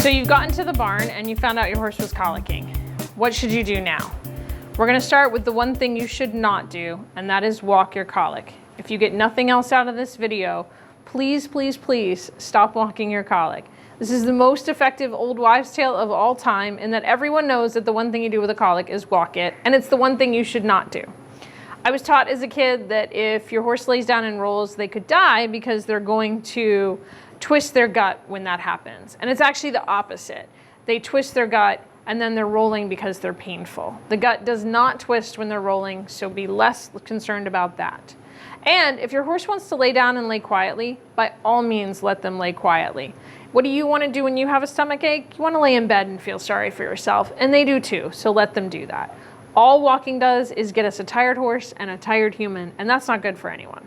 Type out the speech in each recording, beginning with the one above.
So you've gotten to the barn and you found out your horse was colicking. What should you do now? We're gonna start with the one thing you should not do, and that is walk your colic. If you get nothing else out of this video, please, please, please stop walking your colic. This is the most effective old wives' tale of all time, in that everyone knows that the one thing you do with a colic is walk it, and it's the one thing you should not do. I was taught as a kid that if your horse lays down and rolls, they could die because they're going to twist their gut when that happens. And it's actually the opposite. They twist their gut and then they're rolling because they're painful. The gut does not twist when they're rolling, so be less concerned about that. And if your horse wants to lay down and lay quietly, by all means, let them lay quietly. What do you want to do when you have a stomach ache? You want to lay in bed and feel sorry for yourself, and they do too, so let them do that. All walking does is get us a tired horse and a tired human, and that's not good for anyone.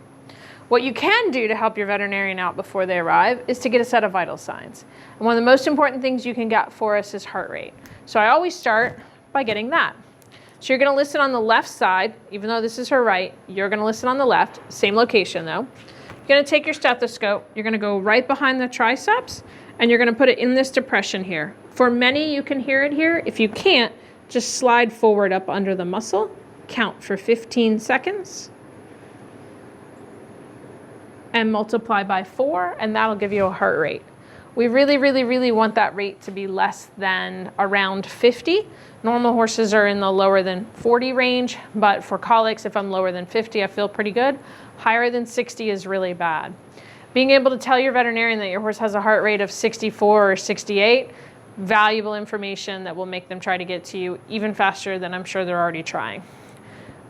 What you can do to help your veterinarian out before they arrive is to get a set of vital signs. And one of the most important things you can get for us is heart rate. So I always start by getting that. So you're gonna listen on the left side, even though this is her right, you're gonna listen on the left, same location though. You're gonna take your stethoscope, you're gonna go right behind the triceps, and you're gonna put it in this depression here. For many, you can hear it here. If you can't, just slide forward up under the muscle, count for 15 seconds, and multiply by 4, and that'll give you a heart rate. We really, really, really want that rate to be less than around 50. Normal horses are in the lower than 40 range, but for colics, if I'm lower than 50, I feel pretty good. Higher than 60 is really bad. Being able to tell your veterinarian that your horse has a heart rate of 64 or 68, valuable information that will make them try to get to you even faster than I'm sure they're already trying.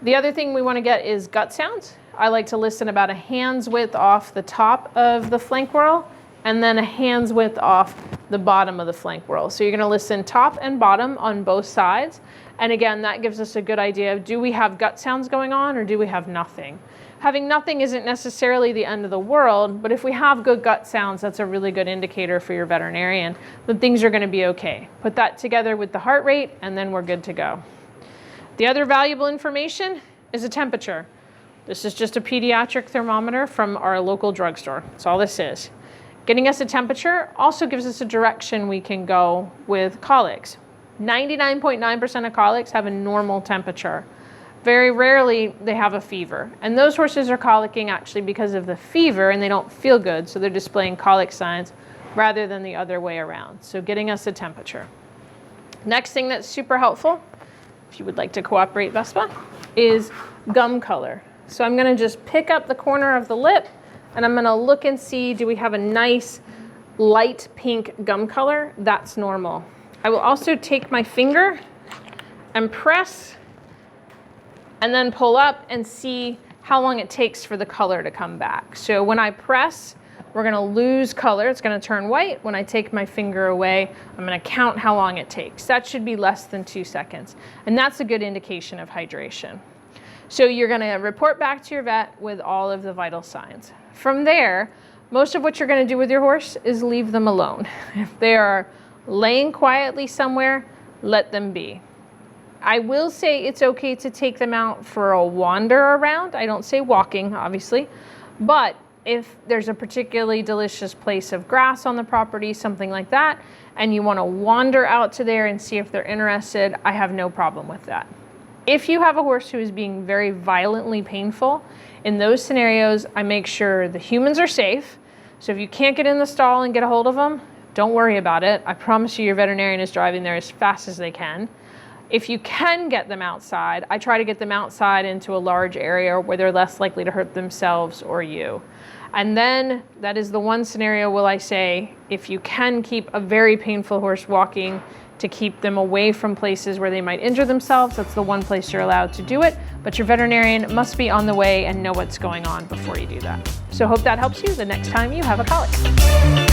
The other thing we want to get is gut sounds. I like to listen about a hand's width off the top of the flank whorl and then a hand's width off the bottom of the flank whorl. So you're going to listen top and bottom on both sides. And again, that gives us a good idea of, do we have gut sounds going on or do we have nothing? Having nothing isn't necessarily the end of the world, but if we have good gut sounds, that's a really good indicator for your veterinarian that things are going to be okay. Put that together with the heart rate and then we're good to go. The other valuable information is a temperature. This is just a pediatric thermometer from our local drugstore. That's all this is. Getting us a temperature also gives us a direction we can go with colics. 99.9% of colics have a normal temperature. Very rarely they have a fever. And those horses are colicking actually because of the fever and they don't feel good, so they're displaying colic signs rather than the other way around. So getting us a temperature. Next thing that's super helpful, if you would like to cooperate, Vespa, is gum color. So I'm gonna just pick up the corner of the lip and I'm gonna look and see, do we have a nice light pink gum color? That's normal. I will also take my finger and press and then pull up and see how long it takes for the color to come back. So when I press, we're gonna lose color. It's gonna turn white. When I take my finger away, I'm gonna count how long it takes. That should be less than 2 seconds. And that's a good indication of hydration. So you're gonna report back to your vet with all of the vital signs. From there, most of what you're gonna do with your horse is leave them alone. If they are laying quietly somewhere, let them be. I will say it's okay to take them out for a wander around. I don't say walking, obviously, but if there's a particularly delicious place of grass on the property, something like that, and you wanna wander out to there and see if they're interested, I have no problem with that. If you have a horse who is being very violently painful, in those scenarios, I make sure the humans are safe. So if you can't get in the stall and get a hold of them, don't worry about it. I promise you your veterinarian is driving there as fast as they can. If you can get them outside, I try to get them outside into a large area where they're less likely to hurt themselves or you. And then that is the one scenario where I say, if you can keep a very painful horse walking, to keep them away from places where they might injure themselves, that's the one place you're allowed to do it. But your veterinarian must be on the way and know what's going on before you do that. So hope that helps you the next time you have a colic.